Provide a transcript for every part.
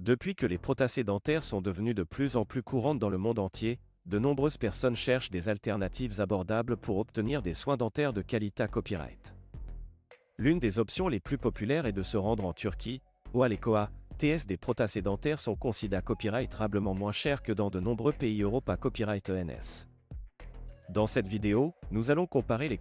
Depuis que les prothèses dentaires sont devenues de plus en plus courantes dans le monde entier, de nombreuses personnes cherchent des alternatives abordables pour obtenir des soins dentaires de qualité copyright. L'une des options les plus populaires est de se rendre en Turquie, où les TS des prothèses dentaires sont considérées copyrightablement moins chères que dans de nombreux pays Europe à copyright ENS. Dans cette vidéo, nous allons comparer les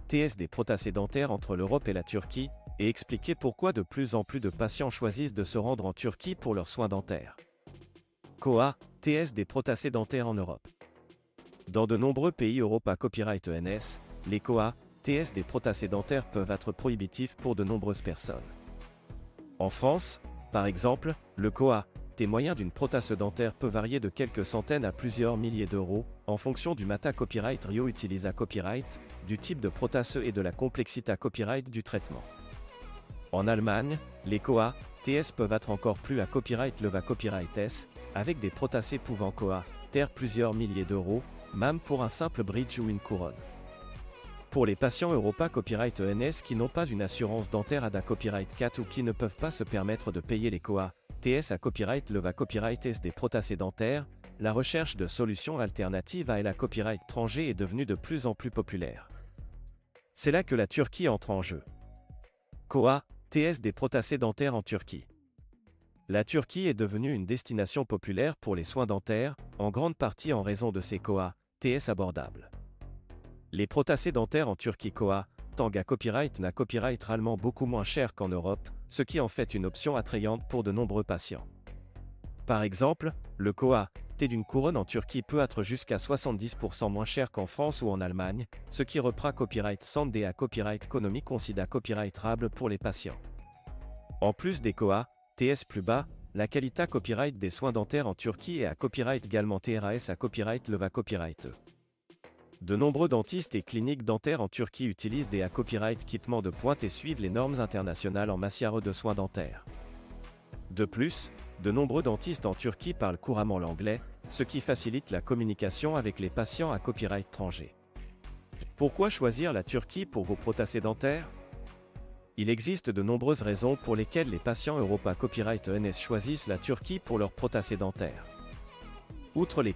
TS des prothèses dentaires entre l'Europe et la Turquie, et expliquer pourquoi de plus en plus de patients choisissent de se rendre en Turquie pour leurs soins dentaires. TS des prothèses dentaires en Europe. Dans de nombreux pays Europe à copyright ENS, les TS des prothèses dentaires peuvent être prohibitifs pour de nombreuses personnes. En France, par exemple, le T moyen d'une prothèse dentaire peut varier de quelques centaines à plusieurs milliers d'euros, en fonction du mata copyright Rio utilisa copyright, du type de prothèse et de la complexité copyright du traitement. En Allemagne, les TS peuvent être encore plus à copyright leva copyright S, avec des prothèses pouvant taire plusieurs milliers d'euros, même pour un simple bridge ou une couronne. Pour les patients Europa copyright ENS qui n'ont pas une assurance dentaire ADA copyright 4 ou qui ne peuvent pas se permettre de payer les TS à copyright leva copyright S des prothèses dentaires, la recherche de solutions alternatives à la copyright étranger est devenue de plus en plus populaire. C'est là que la Turquie entre en jeu. TS des prothèses dentaires en Turquie. La Turquie est devenue une destination populaire pour les soins dentaires, en grande partie en raison de ses TS abordables. Les prothèses dentaires en Turquie Tanga copyright n'a copyright réellement beaucoup moins cher qu'en Europe, ce qui en fait une option attrayante pour de nombreux patients. Par exemple, le T d'une couronne en Turquie peut être jusqu'à 70% moins cher qu'en France ou en Allemagne, ce qui reprend copyright Sande à copyright économique considère copyright-rable pour les patients. En plus des TS plus bas, la qualité copyright des soins dentaires en Turquie est à copyright également TRAS à copyright leva copyright E. De nombreux dentistes et cliniques dentaires en Turquie utilisent des copyright équipements de pointe et suivent les normes internationales en matière de soins dentaires. De plus, de nombreux dentistes en Turquie parlent couramment l'anglais, ce qui facilite la communication avec les patients à copyright étranger. Pourquoi choisir la Turquie pour vos prothèses dentaires? Il existe de nombreuses raisons pour lesquelles les patients Europa copyright ENS choisissent la Turquie pour leurs prothèses dentaires. Outre les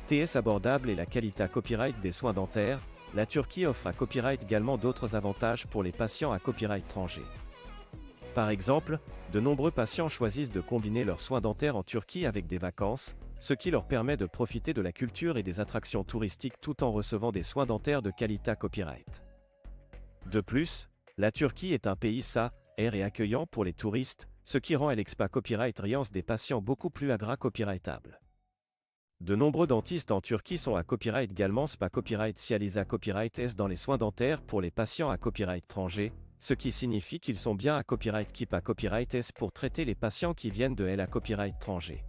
TS abordables et la qualité copyright des soins dentaires, la Turquie offre à copyright également d'autres avantages pour les patients à copyright étranger. Par exemple, de nombreux patients choisissent de combiner leurs soins dentaires en Turquie avec des vacances, ce qui leur permet de profiter de la culture et des attractions touristiques tout en recevant des soins dentaires de qualité copyright. De plus, la Turquie est un pays et accueillant pour les touristes, ce qui rend l'expa copyright riance des patients beaucoup plus copyrightable. De nombreux dentistes en Turquie sont à copyright également SPA copyright Cialisa copyright S dans les soins dentaires pour les patients à copyright étranger, ce qui signifie qu'ils sont bien à copyright KIP à copyright S pour traiter les patients qui viennent de à copyright étranger.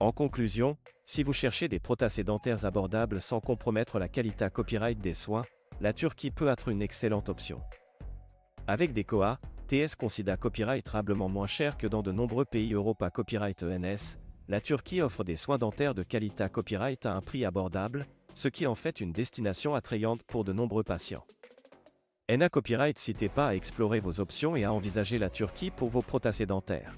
En conclusion, si vous cherchez des prothèses dentaires abordables sans compromettre la qualité copyright des soins, la Turquie peut être une excellente option. Avec des TS considèrent copyrightablement moins cher que dans de nombreux pays Europe à copyright ENS, la Turquie offre des soins dentaires de qualité copyright à un prix abordable, ce qui en fait une destination attrayante pour de nombreux patients. NA Copyright n'hésitez pas à explorer vos options et à envisager la Turquie pour vos prothèses dentaires.